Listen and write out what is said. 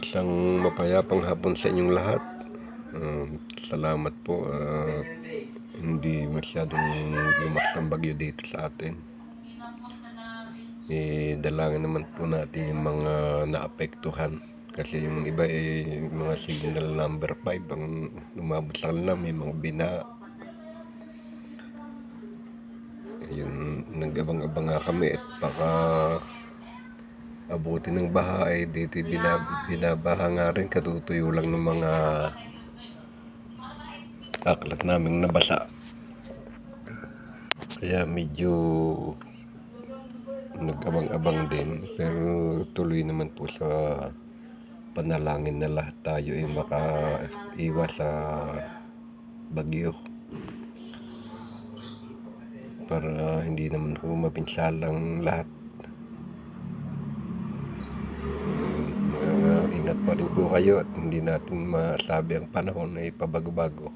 Isang mapayapang hapon sa inyong lahat. Salamat po at hindi masyadong lumakas ang bagyo dito sa atin. Dalangin naman po natin yung mga naapektuhan. Kasi yung iba mga signal number 5 ang lumabot sa kanila, may mga bina. Yun, nag-abang-abang nga kami at baka abutin ng baha dito binabaha nga rin, katutuyo lang ng mga aklat naming nabasa. Kaya medyo nag-abang-abang din, pero tuloy naman po sa panalangin na lahat tayo ay makaiwas sa bagyo para hindi naman po mapinsalang lahat. Ingat pa rin po kayo at hindi natin masabi ang panahon ay pabago-bago.